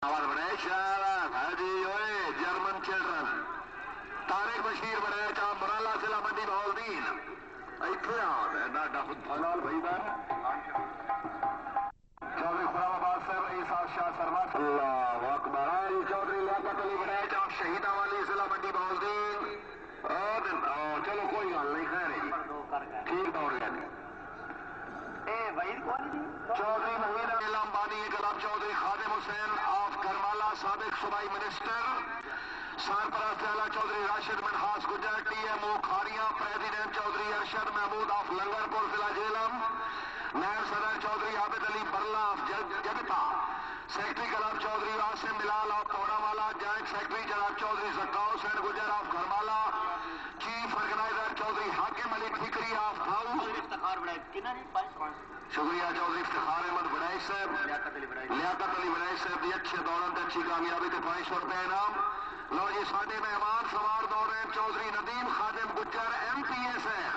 بڑے شہر جی ہوئے جرمن چلڈرن طارق بشیر بڑے چاہ مرالا ضلع منڈی بہولدین اتنے آلال بھائی بہن چودھری خرام آباد صاحب عیسیٰ شاہ سرمت اللہ اکبر چودھری لیاقت علی بڑے چاہ شہیدہ والی ضلع منڈی بہولدین چلو کوئی گل نہیں خیر ہے جی ٹھیک دوڑ گیا جی چودھری نوید امبانی کلب چودھری خادم حسین آف کرمالا سابق صوبائی منسٹر سرپرست اعلی Chaudhry Rashid Minhas Gujjar T M O Kharian president Chaudhry Arshad Mahmood of Langarpur ضلع جہلم نائب صدر Chaudhry Abid Ali Birla of Jagta secretary club Chaudhry Asim Bilal of Torawala joint secretary جناب Chaudhry Zakau Hussain Gujjar of Ghirmala chief organizer Chaudhry Hakim Ali ٹھیکری of تھاؤ شکریہ چودھری افتخار احمد بڑائی صاحب لیاقت علی بڑائی صاحب کی اچھے دوران سے اچھی کامیابی کے 500 روپے انعام لو جی سارے مہمان سوار دور رہے چودھری ندیم خادم گجر ایم پی اے صاحب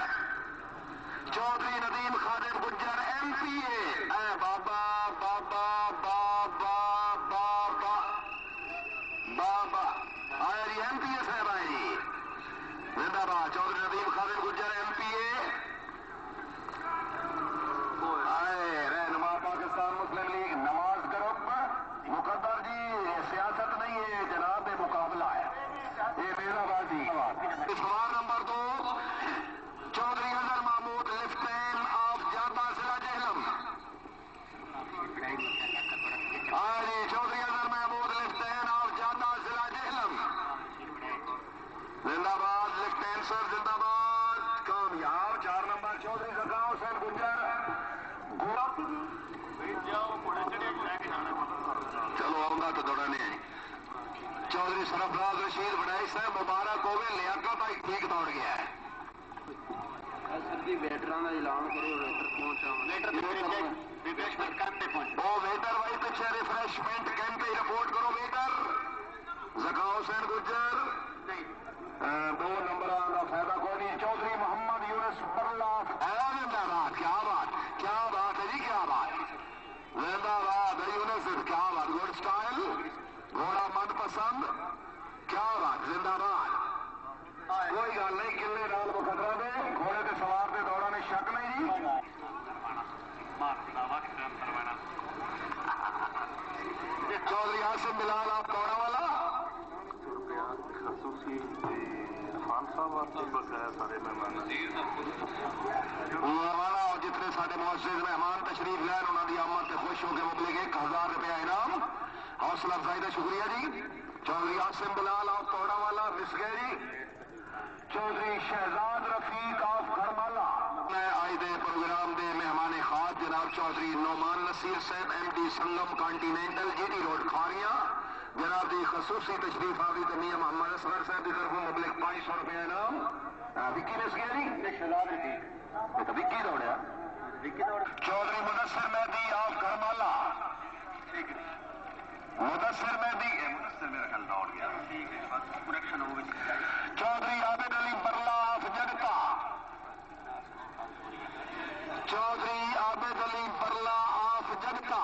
چودھری ندیم خادم گجر ایم پی اے بابا بابا بابا بابا بابا آیا جی ایم پی اے صاحب آئے جی زندہ باد چودھری ندیم خادم گجر ایم پی اے رہنما پاکستان مسلم لیگ نواز گروپ مقدر جی سیاست نہیں ہے جناب مقابلہ ہے یہ میرا بازی سوال نمبر 2 چودھری اظہر محمود لفٹین آف جابا ضلع جہلم جی چودھری اظہر محمود لفٹین آف جابا ضلع جہلم زندہ باد لفٹین سر زندہ باد کامیاب 4 نمبر چودھری زکاؤ حسین گجر چلو آؤں گا تو دوڑا نہیں چودھری سرفراز رشید بڑائی صاحب مبارک ہوئے لیاقت بھائی ٹھیک دوڑ گیا ہے ویٹران کا اعلان کرو ویٹر بھائی پیچھے ریفریشمنٹ کیمپ پہ رپورٹ کرو ویٹر زکاؤ حسین گجر 2 نمبر کا فائدہ کوئی نہیں چودھری محمد یونس برلا کیا بات ہے جی کیا بات زندہ باد یونس کیا بات گڈ سٹائل گھوڑا من پسند کیا بات زندہ باد کوئی گل نہیں کلے نال مقدرہ دے گھوڑے کے سوار دے دوڑا میں شک نہیں جی چودھری عاصم بلال آپ دوڑا والا اور جتنے سارے معزز مہمان تشریف لین انہوں کی آمد سے خوش ہو کے مبلغ 1000 روپیہ انعام حوصلہ افزائی کا شکریہ جی چودھری عاصم بلال آف توڑا والا مسگے جی چودھری شہزاد رفیق آف گھرمالا میں آئی دے پروگرام دے مہمان خاص جناب چودھری نعمان نصیر صاحب M D Sangam continental G D road Kharian جناب دی خصوصی تشریف آوی تو میاں محمد اصغر صاحب کی طرف مبلغ 500 روپیہ انعام وکی نے سکیا جی وکی دوڑیا چودھری مدثر مہدی آف گھرمالا مدثر مہدی میرا خیال دوڑ گیا چودھری عابد علی برلا آف جگتا چودھری عابد علی برلا آف جگتا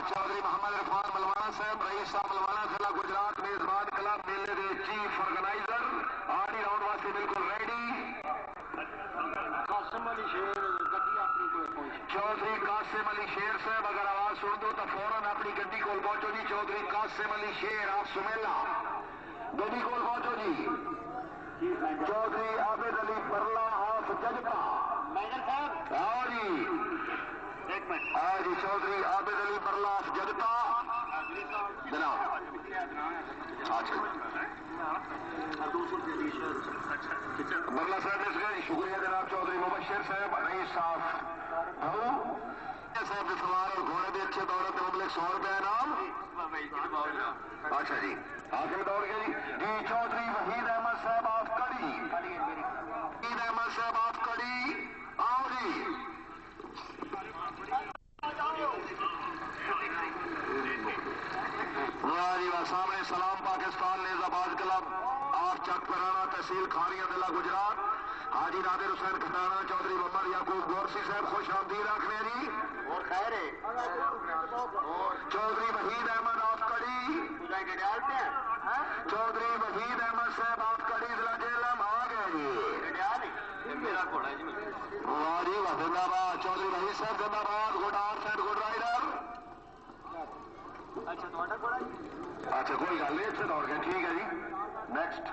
چودھری محمد عرفان ملوانا صاحب رئیس صاحب ملوانا ضلع گجرات میزبان کلب میلے کے چیف آرگنائزر آرڈی راؤنڈ واسطے بالکل ریڈی چودھری قاسم علی شیر صاحب اگر آواز سن دو تو فوراً اپنی گڈی کو پہنچو جی چودھری قاسم علی شیر آپ سمیلا گڈی کو پہنچو جی چودھری عابد علی برلا آف جگتا آؤ جی چودھری عابد علی برلا آف جگتا جناب برلا صاحب اس کا شکریہ جناب چودھری مبشر صاحب رئیس صاحب صاحب سوار اور گھوڑے بھی اچھے دوڑے تو مبلغ 100 روپیہ انعام اچھا جی آگے دوڑ گئے جی چودھری وحید احمد صاحب آف کڑی وحید احمد صاحب آف کڑی آؤ جی سامنے سلام پاکستان نیز آباد کلب آف چک پرانا تحصیل کھاریاں ضلع گجرات حاجی نادر حسین کھٹانا چودھری محمد یعقوب گورسی صاحب خوش آمدید آخنے جی اور خیر ہے چودھری وحید احمد آپ کڑی ڈالتے ہیں چودھری وحید احمد صاحب آپ کڑی ضلع جہلم آ گئے جی میرا گھوڑا ہے جی واہ جی واہ زندہ باد چودھری وحید صاحب زندہ باد good art and good rider اچھا تھوڑا گھوڑا جی اچھا کوئی گل نہیں اتنے دوڑ گئے ٹھیک ہے جی نیکسٹ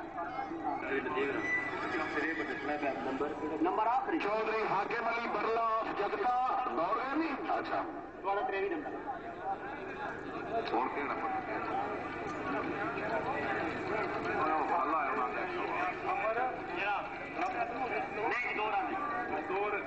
نمبر آخری چودھری حاکم علی برلا آف جدکا دوڑ گئے نہیں اچھا تھوڑا تریوی نمبر چھوڑ کے نمبر نہیں دو رن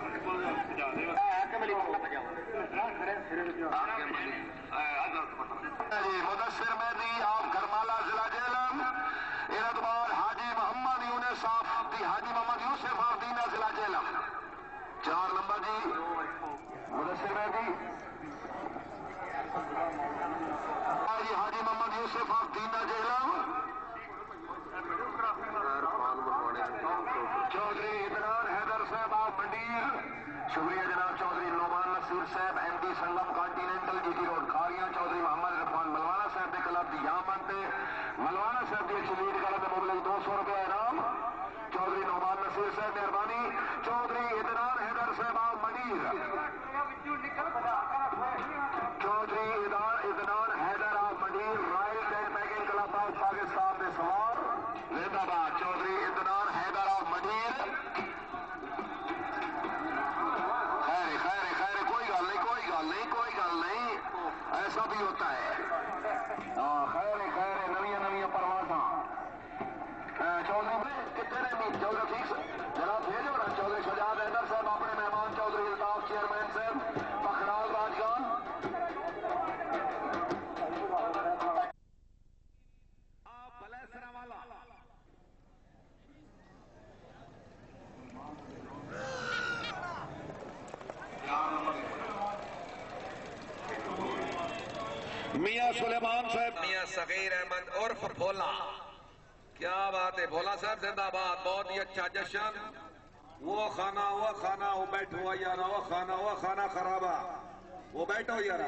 مدثر مہدی آپ گرمالا ضلع جہلم ارادبار حاجی محمد یونس of Haji Muhammad Yusuf of دینا ضلع Jhelum 4 number G Mudassir Mahdi Haji Muhammad Yusuf of دینا جہلم چودھری عمران حیدر صاحب آپ منڈیر شکریہ جناب چودھری نعمان نصیر صاحب M D Sangam continental G T road Kharian Chaudhry Muhammad Irfan Malwana صاحب کے کلب دی یہاں منتے ملوانا صاحب کی شدید کلب میں مبلغ 200 روپے انعام چودھری نعمان نصیر صاحب مہربانی چودھری عمران حیدر صاحب آپ منڈیر چودھری عدنان حیدر آپ Mander royal tent pegging club of Pakistan میں سوار زندہ باد چودھری عدنان حیدر آپ منڈیر خیر کوئی گل نہیں ایسا بھی ہوتا ہے خیر نویاں پروازاں چودھری کتنے چودھری ٹھیک جناب بھیجو نا چودھری شجاعت حیدر صاحب اپنے مہمان چودھری الطاف چیئرمین صاحب پکھرال راجگان میاں سلیمان صاحب میاں صغیر احمد عرف بھولا کیا بات ہے بھولا صاحب زندہ باد بہت ہی اچھا جشن وہ کھانا وہ بیٹھو یار وہ کھانا خرابہ وہ بیٹھو یار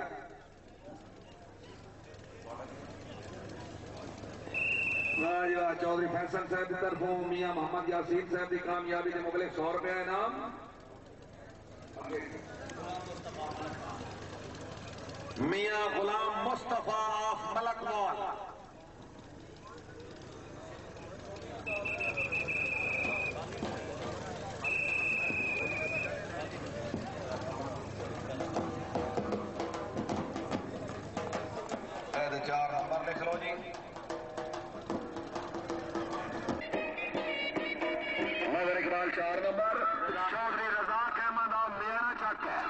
واہ چودھری فیصل صاحب کی طرفوں میاں محمد یاسین صاحب کی کامیابی کے مبلغ 100 روپے انعام میاں غلام مصطفیٰ آف ملک وال قید 4 نمبر لکھ لو جی نظر اقبال 4 نمبر چودھری رزاق احمد آپ میرا چک ہے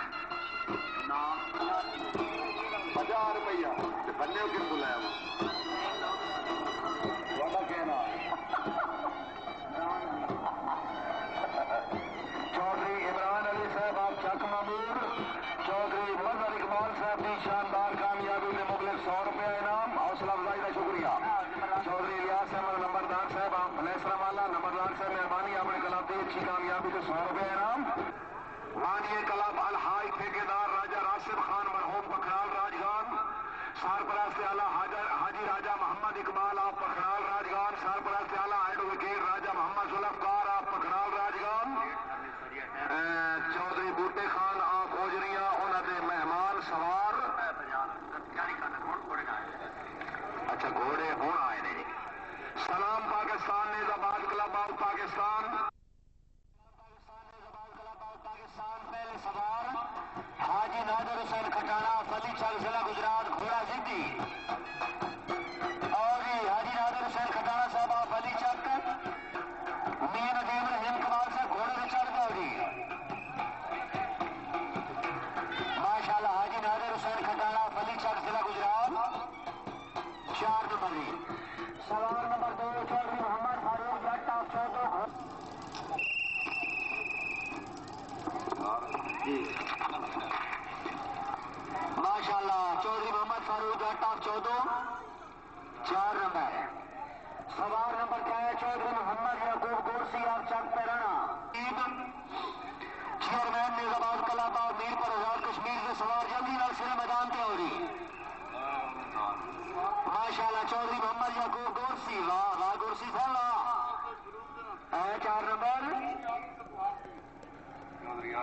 50 روپیہ بننے کن بلایا وہ کہنا چودھری عمران علی صاحب آپ چک معمور چودھری مظہر اقبال صاحب کی شاندار کامیابی میں مبلغ 100 روپے انعام حوصلہ افزائی کا شکریہ چودھری الیاس احمد نمبردار صاحب آپ فلیسرا والا نمبردار صاحب مہربانی آپ نے کلب دی اچھی کامیابی سے 100 روپے انعام وانی کلب الحاج ٹھیکیدار راجہ راشد خان مرحوم پکھرال راجگان سرپرست اعلیٰ حاجی راجہ محمد اقبال آپ پکھرال راجگان سرپرست اعلیٰ ایڈوکیٹ راجہ محمد ذوالفقار آپ پکھرال راجگان چودھری بوٹے خان آپ اوجریاں انہوں نے مہمان سوار اچھا گھوڑے ہوں آئے نے سلام پاکستان نیز آباد کلب آف پاکستان پہلے سوار حاجی نادر حسین کھٹانا فلی چک ضلع گجرات گھوڑا زدی اور حاجی نادر حسین کھٹانا صاحب آپ فلی چک میاں ندیم رحیم کمال سے گھوڑے سے چڑھ گئے جی ماشاءاللہ حاجی نادر حسین کھٹانا فلی چک ضلع گجرات 4 نمبر جی سوار نمبر 2 چودھری محمد فاروق جٹ آپ 14 ماشاءاللہ چودھری محمد فاروق جٹ آپ 14 4 نمبر سوار نمبر کیا ہے چودھری محمد یعقوب گورسی آپ چک پیرانا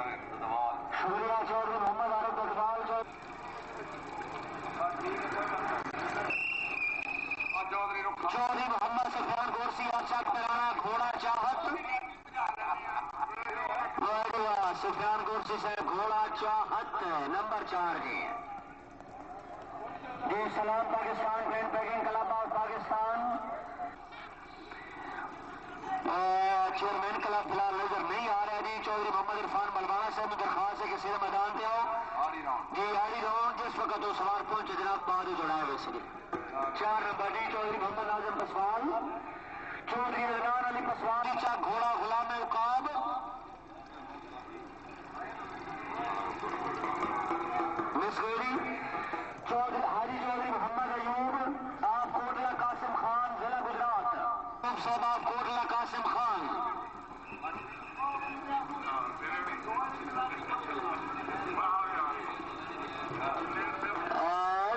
شکریہ چودھری محمد عارف اقبال چودھری محمد سفیان گورسی ارشاد پرانا گھوڑا چاہت سفیان گورسی سے گھوڑا چاہت نمبر 4 جی سلام Pakistan paint packing club of Pakistan chairman club فی الحال نظر نہیں آ رہا جی چودھری محمد عرفان ملوانا صاحب کی درخواست ہے کہ سیدھے میدان پہ آؤ جی آڑی راؤنڈ جس وقت دو سوار پہنچے جناب بعد ہی دوڑائے ویسے 4 نمبر جی چودھری محمد اعظم پسوال چودھری عدنان علی پسوال چاک گھوڑا غلام عقاب مس گوری حاجی چودھری محمد ایوب آپ کوٹلہ قاسم خان ضلع گجرات صاحب آپ کوٹلہ قاسم خان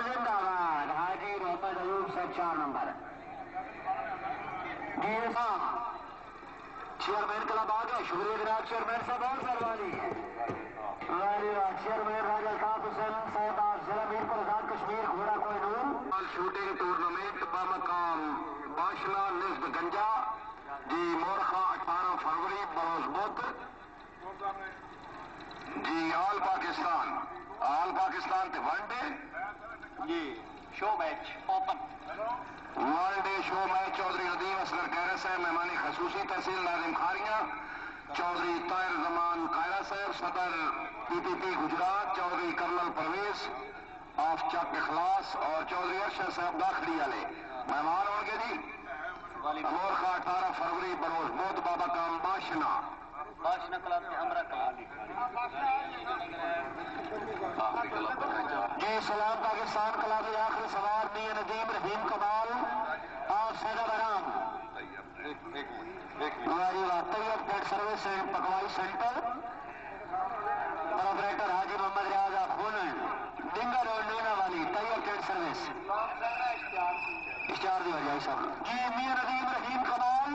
زندہ باد حاجی محمد ایوب صاحب 4 نمبر جی صاحب چیئرمین کلب آ گئے شکریہ جناب چیئرمین صاحب اور سروانی چیئرمین راجا الطاف حسین صاحب ضلع میرپور آزاد کشمیر گھوڑا کوئی نور شوٹنگ ٹورنامنٹ بمقام باشنا نصب گنجا جی مورخہ 18 فروری بروز بدھ جی آل پاکستان تے ون ڈے جی شو میچ اوپن ون ڈے شو میچ چودھری ندیم اصغر کیرا صاحب مہمانی خصوصی تحصیل ناظم کھاریاں چودھری طاہر زمان قائرہ صاحب صدر PPP Gujrat Chaudhry colonel Pervaiz of Chak Ikhlas اور چودھری ارشد صاحب داخلی والے مہمان ہوں گے جی مورخہ 18 فروری بروز بدھ بابا کام باشنا کلب سے ہمرا کلب جی سلام پاکستان کلب آخر سوار میاں ندیم رحیم کمال اور سیدہ برام طیب پیٹ سروس اینڈ پکوائی سینٹر آپریٹر حاجی محمد ریاض خونن ڈنگر روڈ نینا والی طیب پیٹ سروس اشتہار دی وجہ صاحب جی میاں ندیم رحیم کمال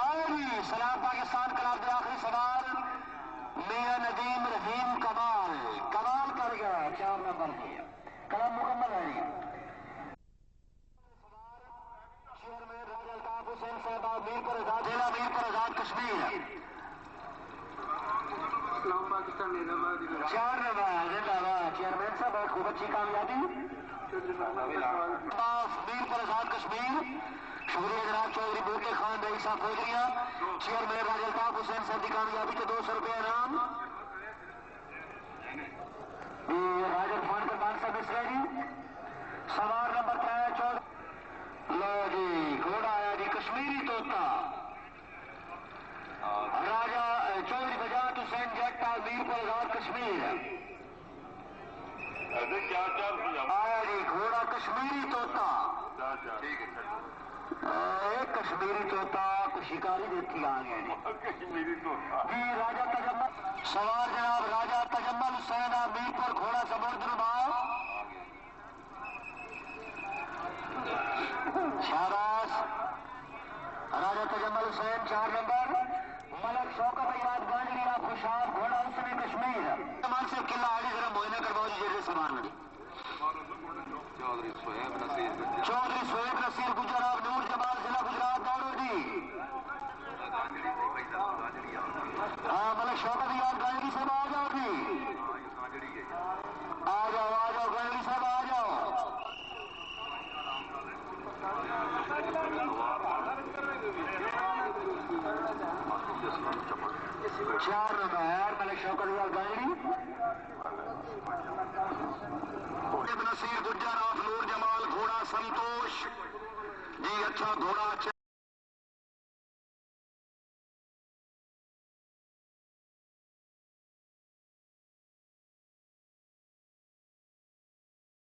اور جی سلام پاکستان کلب آخری سوار میاں ندیم رحیم کمال کر گیا 4 نمبر دیا کلب مکمل ہے جی چیئرمین راجا الطاف حسین صاحب میرپور آزاد ضلع میرپور آزاد کشمیر اسلام پاکستان 4 نمبر زندہ باد چیئرمین صاحب بہت خوب اچھی کامیابی میرپور آزاد کشمیر شکریہ جناب چودھری بوٹے خان بھائی صاحب فوجریاں چیئرمین راجا الطاف حسین صاحب کی کامیابی کے 200 روپے انعام راجا فون قربان صاحب اس جی سوار نمبر 3 لو جی گھوڑا آیا جی کشمیری طوطا راجا چودھری بجات حسین جٹ میرپور آزاد کشمیر آیا جی گھوڑا کشمیری طوطا ایک کشمیری طوطا کو شکاری دیکھی آ گیا جی راجا تجمل سوار جناب راجا تجمل حسین میرپور گھوڑا سمندر باغ شہباز راجا تجمل حسین 4 نمبر ملک شوکت ایاد گانجری خوشاب گھوڑا حسن کشمیر تمام سے قلعہ آڑی ذرا معائنہ کرواؤ جی جیسے سامان لڑی چودھری سہیب نصیر گجر آپ نور جمال ضلع گجرات دوڑو جی ہاں ملک شوکت ایاد گانجری صاحب آ جاؤ جی آ جاؤ گانجری صاحب آ جاؤ 4 نمبر ملک شوکت ایاد گانجری نصیر گجر آف نور جمال گھوڑا سنتوش جی اچھا گھوڑا